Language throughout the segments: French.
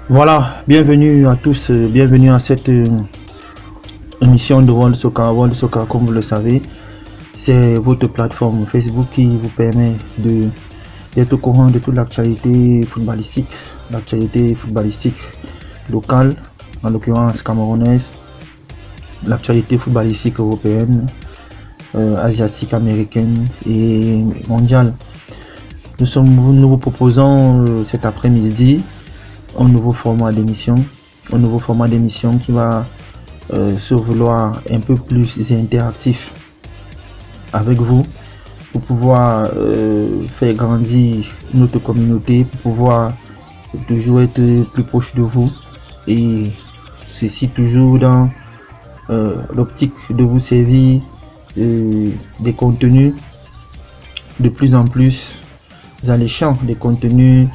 Voilà, bienvenue à tous, bienvenue à cette émission de World Soccer. World Soccer, comme vous le savez, c'est votre plateforme Facebook qui vous permet d'être au courant de toute l'actualité footballistique locale, en l'occurrence camerounaise, l'actualité footballistique européenne, asiatique, américaine et mondiale. Nous vous proposons cet après-midi un nouveau format d'émission qui va se vouloir un peu plus interactif avec vous pour pouvoir faire grandir notre communauté, pour pouvoir toujours être plus proche de vous, et ceci toujours dans l'optique de vous servir des contenus de plus en plus alléchants, des contenus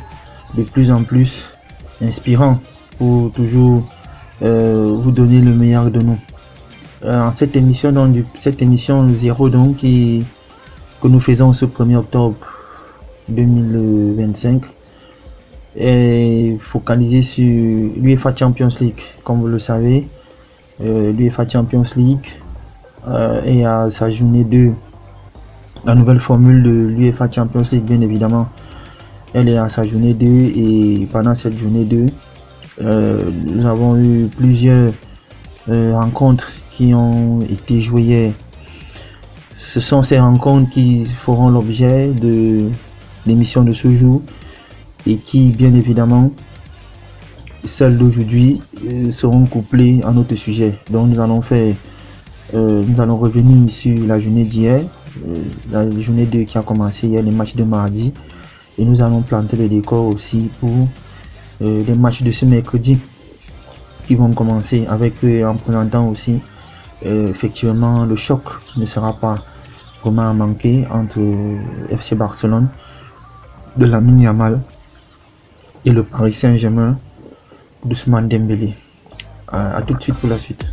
de plus en plus inspirants pour toujours vous donner le meilleur de nous. En cette émission 0 donc que nous faisons ce 1er octobre 2025 est focalisé sur l'UEFA Champions League. Comme vous le savez, l'UEFA Champions League est à sa journée 2. La nouvelle formule de l'UEFA Champions League, bien évidemment, elle est à sa journée 2, et pendant cette journée 2, nous avons eu plusieurs rencontres qui ont été jouées hier. Ce sont ces rencontres qui feront l'objet de l'émission de ce jour et qui, bien évidemment, celles d'aujourd'hui seront couplées à notre sujet. Donc nous allons revenir sur la journée d'hier, la journée 2 qui a commencé hier, les matchs de mardi, et nous allons planter le décor aussi pour les matchs de ce mercredi qui vont commencer avec en présentant aussi effectivement le choc qui ne sera pas vraiment à manquer entre FC Barcelone de Lamine Yamal et le Paris Saint-Germain d'Ousmane Dembélé. À tout de suite pour la suite.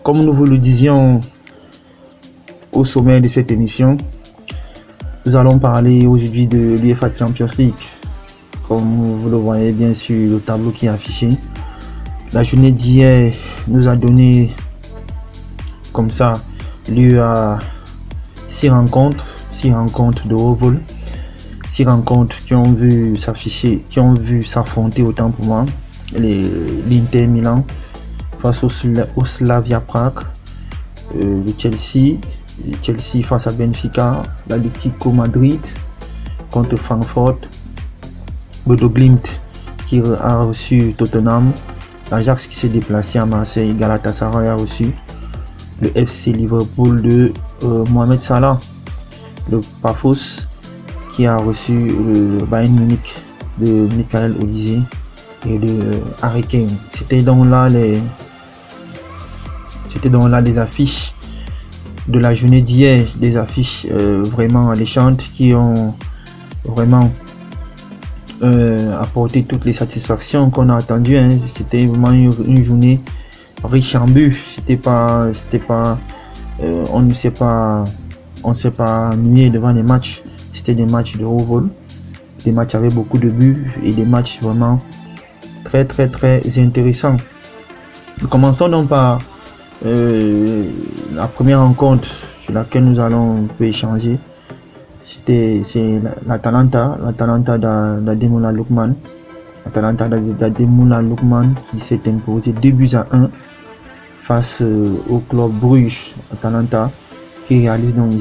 Comme nous vous le disions au sommet de cette émission, nous allons parler aujourd'hui de l'UEFA Champions League. Comme vous le voyez bien sur le tableau qui est affiché, la journée d'hier nous a donné comme ça lieu à 6 rencontres de haut vol, 6 rencontres qui ont vu s'affronter autant pour moi l'Inter Milan face au Slavia Prague, le Chelsea face à Benfica, l'Atlético Madrid contre Francfort, Bodo Glimt qui a reçu Tottenham, l'Ajax qui s'est déplacé à Marseille, Galatasaray a reçu le FC Liverpool de Mohamed Salah, le Pafos qui a reçu le Bayern Munich de Michael Olise et de Harry Kane. C'était donc là les affiches de la journée d'hier, des affiches vraiment alléchantes qui ont vraiment apporté toutes les satisfactions qu'on a attendues. C'était vraiment une journée riche en buts. On ne s'est pas ennuyé devant les matchs. C'était des matchs de haut vol, des matchs avec beaucoup de buts et des matchs vraiment très très très intéressants. Nous commençons donc par la première rencontre sur laquelle nous allons un peu échanger. C'est l'Atalanta d'Ademola Lookman. L'Atalanta Lookman qui s'est imposé 2-1 face au club Bruges. Atalanta qui réalise donc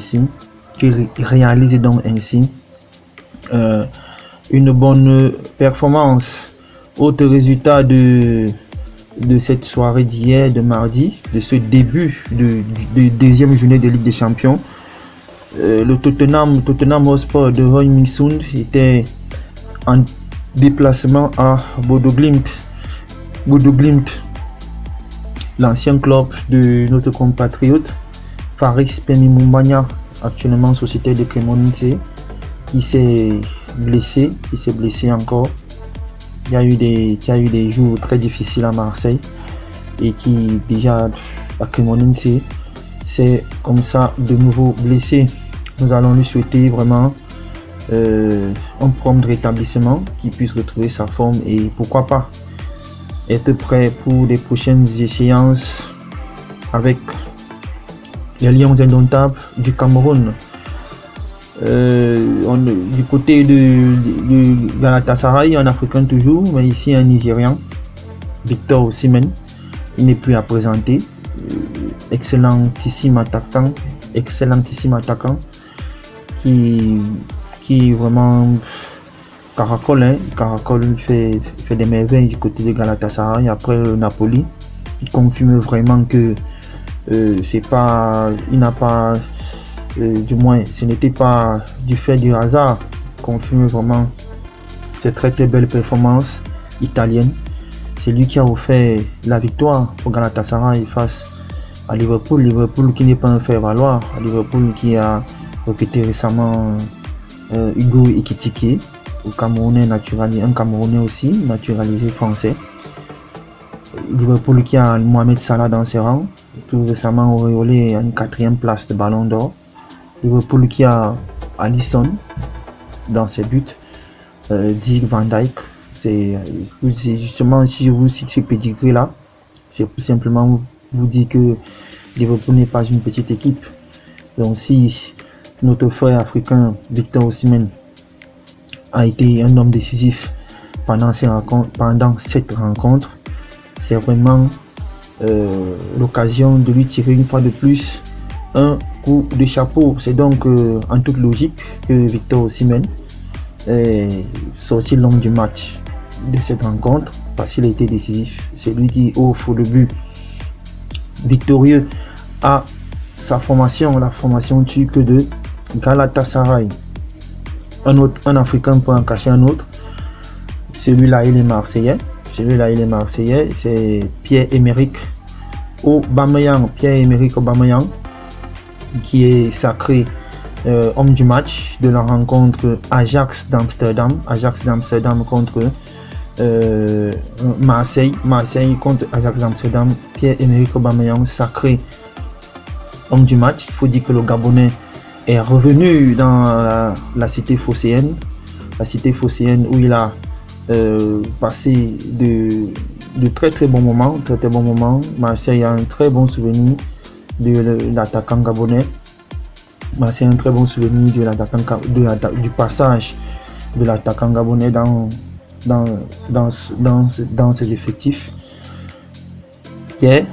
ainsi une bonne performance. Autre résultat de cette soirée d'hier, de mardi, de ce début de deuxième journée de Ligue des Champions. Le Tottenham Hotspur de Roy Milsund était en déplacement à Bodo Glimt, l'ancien club de notre compatriote Faris Pemi-Mumbanya, actuellement sociétaire de Cremonese, qui s'est blessé encore qui a eu des jours très difficiles à Marseille et qui déjà à Cremonine c'est comme ça de nouveau blessé. Nous allons lui souhaiter vraiment un prompt rétablissement, qu'il puisse retrouver sa forme et pourquoi pas être prêt pour les prochaines échéances avec les Lions indomptables du Cameroun. Du côté de Galatasaray, un Africain toujours, mais ici un Nigérian, Victor Osimhen, il n'est plus à présenter. Excellentissime attaquant qui vraiment caracole, fait des merveilles du côté de Galatasaray. Après Napoli, il confirme vraiment que il n'a pas, du moins, ce n'était pas du fait du hasard. Il confirme vraiment cette très belle performance italienne. C'est lui qui a offert la victoire au Galatasaray face à Liverpool. Liverpool qui n'est pas un faire-valoir. Liverpool qui a recruté récemment Hugo Ekitike, un Camerounais aussi, naturalisé français. Liverpool qui a Mohamed Salah dans ses rangs, tout récemment auréolé à une 4e place de Ballon d'Or. Liverpool qui a Alisson dans ses buts, Dick Van Dijk. C'est justement, si je vous cite ces pédigrés là, c'est pour simplement vous dire que Liverpool n'est pas une petite équipe. Donc si notre frère africain Victor Osimhen a été un homme décisif pendant cette rencontre, c'est vraiment l'occasion de lui tirer une fois de plus un coup de chapeau. C'est donc en toute logique que Victor Osimhen est sorti l'homme du match de cette rencontre parce qu'il a été décisif. C'est lui qui offre le but victorieux à sa formation, la formation turque de Galatasaray. Un Africain peut en cacher un autre. Celui-là, il est Marseillais. C'est Pierre-Emerick Aubameyang. Qui est sacré homme du match de la rencontre Ajax d'Amsterdam contre Marseille contre Ajax d'Amsterdam. Pierre-Emerick Aubameyang sacré homme du match. Il faut dire que le Gabonais est revenu dans la cité phocéenne où il a passé de très bons moments. Marseille a un très bon souvenir de l'attaquant gabonais. Marseille a un très bon souvenir du passage de l'attaquant gabonais dans ses effectifs. Hier,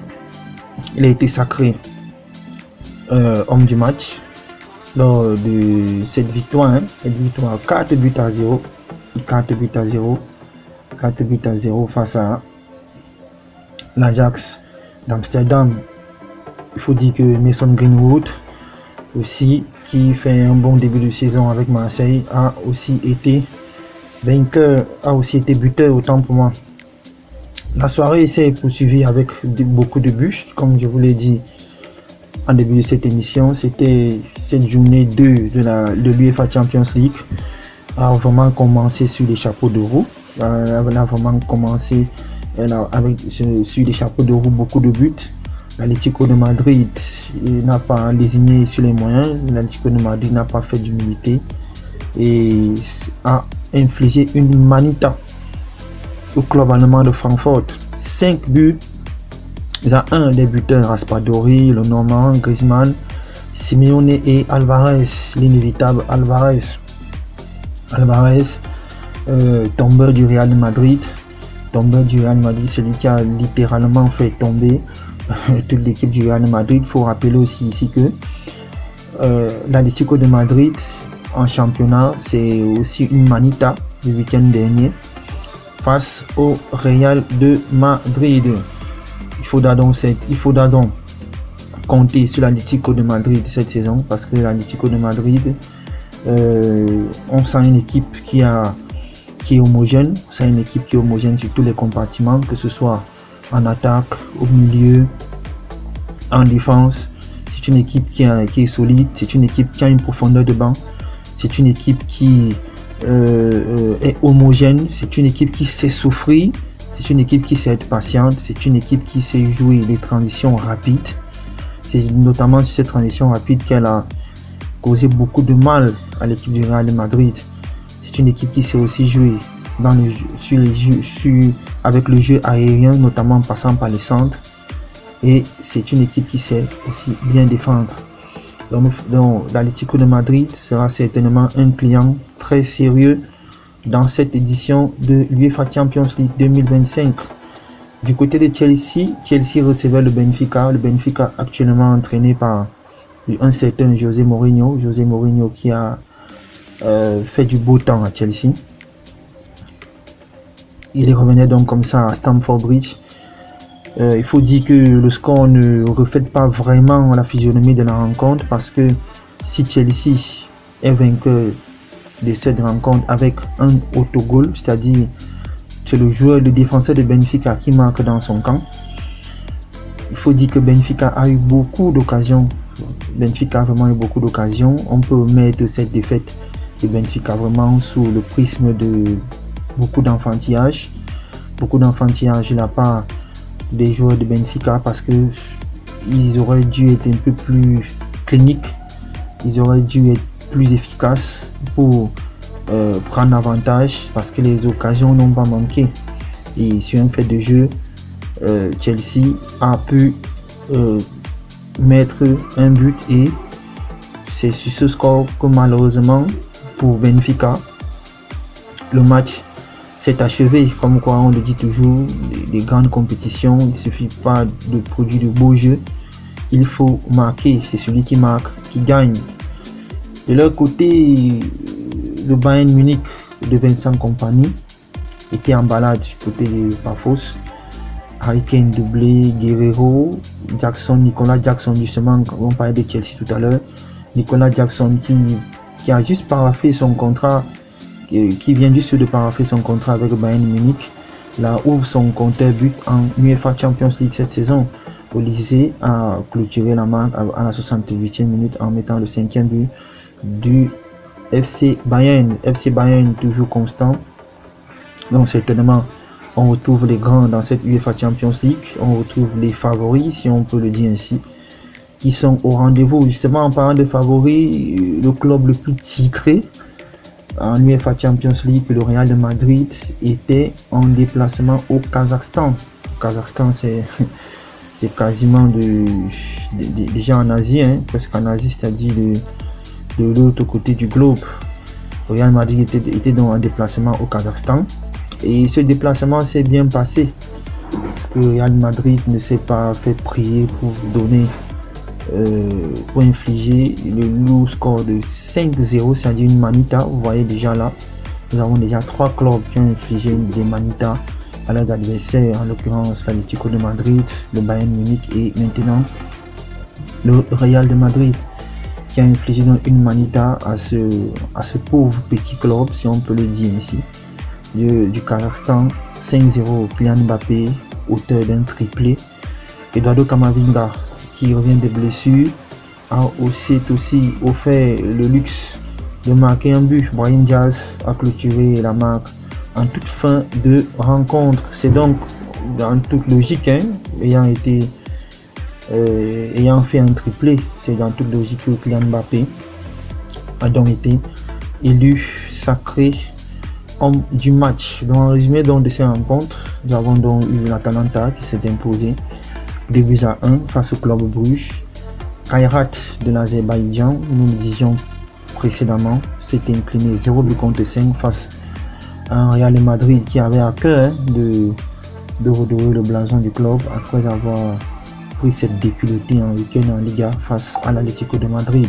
il a été sacré homme du match lors de cette victoire, 4 buts à 0 face à l'Ajax d'Amsterdam. Il faut dire que Mason Greenwood aussi, qui fait un bon début de saison avec Marseille, a aussi été vainqueur, a aussi été buteur autant pour moi. La soirée s'est poursuivie avec beaucoup de buts, comme je vous l'ai dit en début de cette émission. C'était cette journée 2 de l'UEFA Champions League a vraiment commencé sur les chapeaux de roue. Elle a vraiment commencé sur les chapeaux de roue, beaucoup de buts. L'Atlético de Madrid n'a pas désigné sur les moyens. L'Atlético de Madrid n'a pas fait d'humilité et a infligé une manita au club allemand de Francfort. 5 buts à 1 des buteurs Raspadori, le Normand, Griezmann, Simeone et Alvarez, l'inévitable Alvarez, tombeur du Real de Madrid. Celui qui a littéralement fait tomber toute l'équipe du Real de Madrid. Il faut rappeler aussi ici que l'Atlético de Madrid en championnat, c'est aussi une manita du week-end dernier face au Real de Madrid. Il faudra donc compter sur l'Atlético de Madrid cette saison parce que l'Atlético de Madrid, on sent une équipe qui est homogène, sur tous les compartiments, que ce soit en attaque, au milieu, en défense. C'est une équipe qui est solide, c'est une équipe qui a une profondeur de banc, c'est une équipe qui est homogène, c'est une équipe qui sait souffrir, c'est une équipe qui sait être patiente, c'est une équipe qui sait jouer les transitions rapides. C'est notamment sur cette transition rapide qu'elle a causé beaucoup de mal à l'équipe du Real de Madrid. C'est une équipe qui sait aussi jouer avec le jeu aérien, notamment en passant par les centres. Et c'est une équipe qui sait aussi bien défendre. Donc l'Atlético de Madrid sera certainement un client très sérieux dans cette édition de l'UEFA Champions League 2025. Du côté de Chelsea, Chelsea recevait le Benfica actuellement entraîné par un certain José Mourinho qui a fait du beau temps à Chelsea. Il revenait donc comme ça à Stamford Bridge. Il faut dire que le score ne reflète pas vraiment la physionomie de la rencontre, parce que si Chelsea est vainqueur de cette rencontre avec un autogol, c'est-à-dire c'est le défenseur de Benfica qui marque dans son camp, il faut dire que Benfica a eu beaucoup d'occasions. Benfica a vraiment eu beaucoup d'occasions. On peut mettre cette défaite de Benfica vraiment sous le prisme de beaucoup d'enfantillage de la part des joueurs de Benfica, parce que ils auraient dû être un peu plus cliniques, ils auraient dû être plus efficaces pour prendre avantage, parce que les occasions n'ont pas manqué. Et sur un fait de jeu, Chelsea a pu mettre un but, et c'est sur ce score que malheureusement pour Benfica le match s'est achevé. Comme quoi on le dit toujours, les grandes compétitions, il ne suffit pas de produire de beaux jeux, il faut marquer, c'est celui qui marque qui gagne. De leur côté, le Bayern Munich de Vincent Kompany était en balade du côté de Pafos. Harry Kane doublé, Guerrero, Nicolas Jackson, justement, on parlait de Chelsea tout à l'heure. Nicolas Jackson qui a juste paraphé son contrat, qui vient juste de parapher son contrat avec le Bayern Munich. Là ouvre son compteur but en UEFA Champions League cette saison. Olysée a clôturé la marque à la 68e minute en mettant le 5e but du FC Bayern. FC Bayern toujours constant. Donc certainement on retrouve les grands dans cette UEFA Champions League. On retrouve les favoris, si on peut le dire ainsi, qui sont au rendez-vous. Justement, en parlant de favoris, le club le plus titré en UEFA Champions League, le Real de Madrid, était en déplacement au Kazakhstan. Le Kazakhstan, c'est quasiment déjà en Asie, presque en Asie, c'est-à-dire de l'autre côté du globe. Le Real Madrid était donc en déplacement au Kazakhstan. Et ce déplacement s'est bien passé, parce que Real Madrid ne s'est pas fait prier pour infliger le lourd score de 5-0, c'est-à-dire une manita. Vous voyez déjà là, nous avons déjà 3 clubs qui ont infligé des manitas à leurs adversaires, en l'occurrence l'Atlético de Madrid, le Bayern Munich et maintenant le Real de Madrid, qui a infligé donc une manita à ce pauvre petit club, si on peut le dire ainsi, du Kazakhstan. 5-0, Kylian Mbappé, auteur d'un triplé. Eduardo Camavinga, qui revient de blessure, a aussi offert le luxe de marquer un but. Brahim Diaz a clôturé la marque en toute fin de rencontre. C'est donc dans toute logique, ayant fait un triplé, c'est dans toute logique que Kylian Mbappé a donc été élu sacré homme du match. Dans le résumé de ces rencontres, nous avons donc eu l'Atalanta qui s'est imposé 2-1 face au club Bruges. Kairat de l'Azerbaïdjan, nous le disions précédemment, s'est incliné 0-5 face à un Real Madrid qui avait à cœur de redorer le blason du club après avoir pris cette déculottée en week-end en Liga face à l'Atlético de Madrid.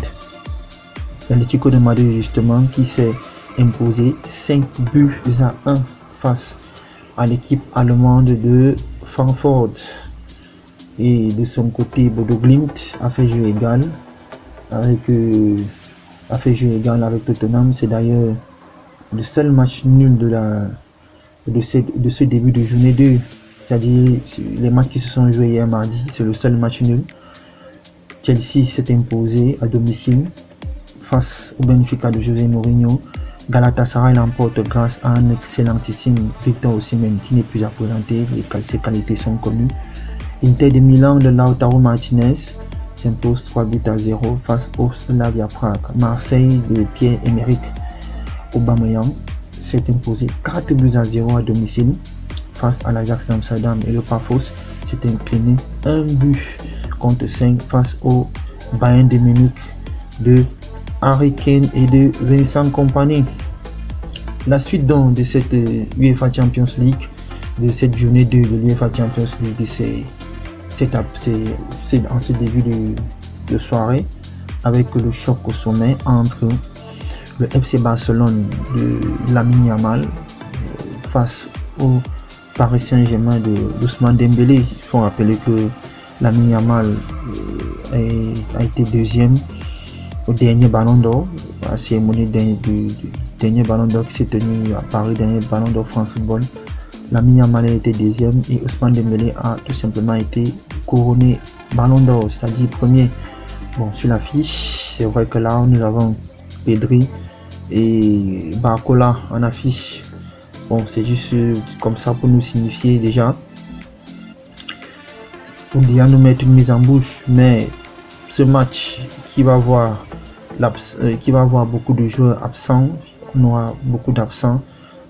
L'Atlético de Madrid justement qui s'est imposé 5-1 face à l'équipe allemande de Francfort. Et de son côté, Bodo Glimt a fait jeu égal avec Tottenham. C'est d'ailleurs le seul match nul de ce début de journée 2, c'est-à-dire les matchs qui se sont joués hier mardi, c'est le seul match nul. Chelsea s'est imposé à domicile face au Benfica de José Mourinho Galatasaray l'emporte grâce à un excellentissime Victor Osimhen qui n'est plus à présenter, ses qualités sont connues. Inter de Milan de Lautaro Martinez s'impose 3-0 face au Slavia Prague. Marseille de Pierre-Emerick Aubameyang s'est imposé 4-0 à domicile face à l'Ajax d'Amsterdam et le Pafos s'est incliné 1-5 face au Bayern de Munich de Harry Kane et de Vincent Kompany. La suite donc de cette UEFA Champions League, de cette journée 2 de l'UEFA Champions League, c'est en ce début de soirée avec le choc au sommet entre le FC Barcelone de Lamine Yamal face au Paris Saint-Germain d'Ousmane Dembélé. Il faut rappeler que Lamine Yamal a été deuxième au dernier Ballon d'Or, à la cérémonie du dernier Ballon d'Or qui s'est tenu à Paris, dernier Ballon d'Or France Football. Lamine Yamal a été deuxième et Ousmane Dembélé a tout simplement été couronné Ballon d'Or, c'est-à-dire premier. Bon, sur l'affiche, c'est vrai que là nous avons Pedri et Barcola en affiche. Bon, c'est juste comme ça pour nous signifier déjà, pour déjà nous mettre une mise en bouche. Mais ce match qui va avoir beaucoup de joueurs absents, on aura beaucoup d'absents,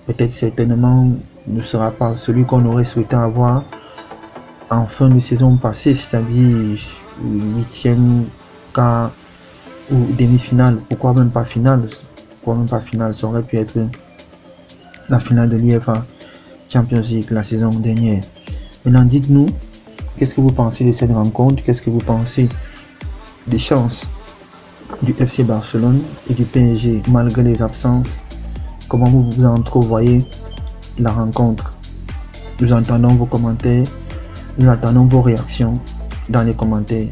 peut-être certainement ne sera pas celui qu'on aurait souhaité avoir en fin de saison passée, c'est-à-dire 8e, quart ou demi-finale. Pourquoi même pas finale? Ça aurait pu être la finale de l'UEFA Champions League la saison dernière. Maintenant, dites-nous, qu'est-ce que vous pensez de cette rencontre? Qu'est-ce que vous pensez des chances du FC Barcelone et du PSG malgré les absences? Comment vous entrevoyez la rencontre? Nous entendons vos commentaires, nous attendons vos réactions dans les commentaires.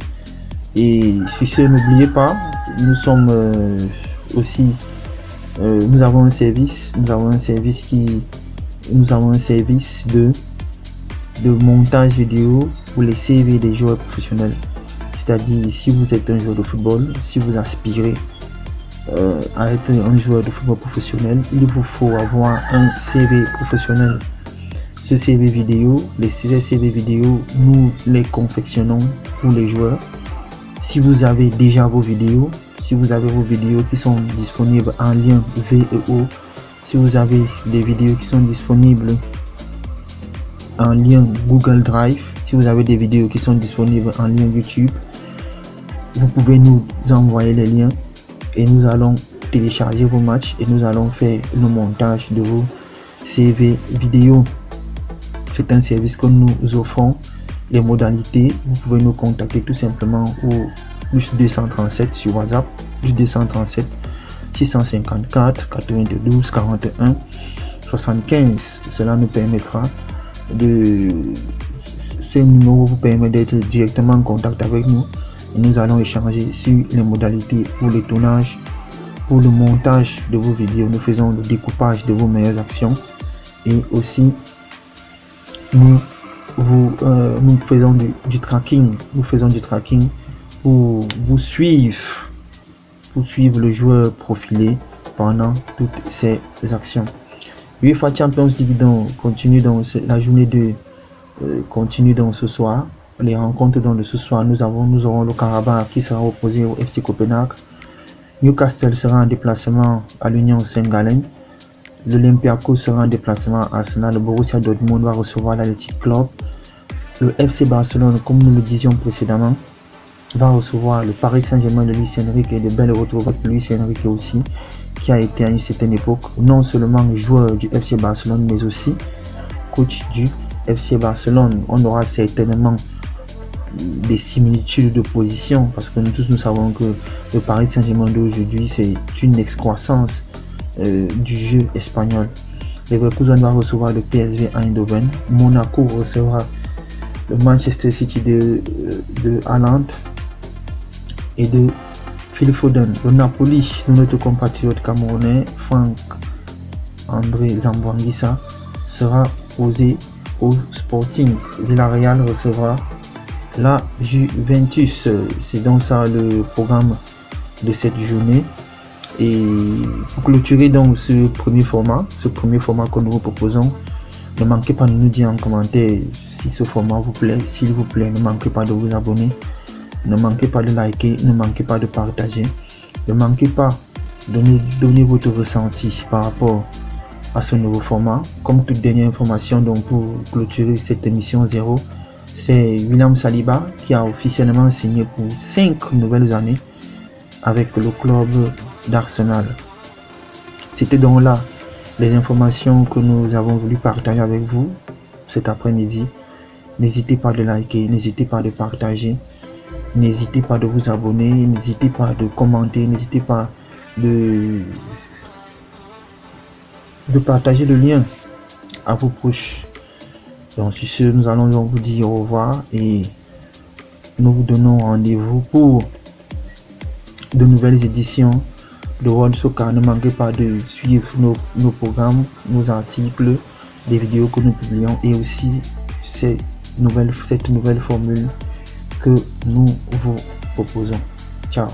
Et sur ce, n'oubliez pas, nous sommes nous avons un service de montage vidéo pour les CV des joueurs professionnels. C'est-à-dire, si vous êtes un joueur de football, si vous aspirez à être un joueur de football professionnel, il vous faut avoir un CV professionnel. Ce CV vidéo, les CV vidéo, nous les confectionnons pour les joueurs. Si vous avez déjà vos vidéos, qui sont disponibles en lien VEO, si vous avez des vidéos qui sont disponibles en lien Google Drive, si vous avez des vidéos qui sont disponibles en lien YouTube, vous pouvez nous envoyer les liens et nous allons télécharger vos matchs et nous allons faire le montage de vos CV vidéo. C'est un service que nous offrons. Les modalités, vous pouvez nous contacter tout simplement au plus 237 sur WhatsApp, plus 237 654 92 41 75. Cela nous permettra ce numéro vous permet d'être directement en contact avec nous et nous allons échanger sur les modalités pour le tournage, pour le montage de vos vidéos. Nous faisons le découpage de vos meilleures actions et aussi nous faisons du tracking. Nous faisons du tracking pour vous suivre, le joueur profilé pendant toutes ces actions. UEFA Champions League continue dans la journée continue dans ce soir. Les rencontres de ce soir, nous aurons le Karabakh qui sera opposé au FC Copenhague. Newcastle sera en déplacement à l'Union Saint-Gallen. L'Olympiakos sera en déplacement à Arsenal. Le Borussia Dortmund va recevoir l'Athletic Club. Le FC Barcelone, comme nous le disions précédemment, va recevoir le Paris Saint-Germain de Luis Enrique et de belles retrouvailles avec Luis Enrique aussi, qui a été à une certaine époque non seulement joueur du FC Barcelone mais aussi coach du FC Barcelone. On aura certainement des similitudes de position parce que nous tous nous savons que le Paris Saint-Germain d'aujourd'hui c'est une excroissance du jeu espagnol. Leverkusen va recevoir le PSV Eindhoven. Monaco recevra le Manchester City de Haaland et de Phil Foden. Le Napoli de notre compatriote camerounais Franck André Zamboanguissa sera posé au Sporting. Villarreal recevra la Juventus. C'est donc ça le programme de cette journée. Et pour clôturer donc ce premier format que nous vous proposons, ne manquez pas de nous dire en commentaire si ce format vous plaît. S'il vous plaît, ne manquez pas de vous abonner, ne manquez pas de liker, ne manquez pas de partager, ne manquez pas de nous donner votre ressenti par rapport à ce nouveau format. Comme toute dernière information, donc pour clôturer cette émission 0, c'est William Saliba qui a officiellement signé pour 5 nouvelles années avec le club d'Arsenal. C'était donc là les informations que nous avons voulu partager avec vous cet après-midi. N'hésitez pas de liker, n'hésitez pas de partager, n'hésitez pas de vous abonner, n'hésitez pas de commenter, n'hésitez pas de partager le lien à vos proches. Donc sur ce, nous allons donc vous dire au revoir et nous vous donnons rendez-vous pour de nouvelles éditions de World Soccer. Ne manquez pas de suivre nos programmes, nos articles, les vidéos que nous publions et aussi cette nouvelle formule que nous vous proposons. Ciao.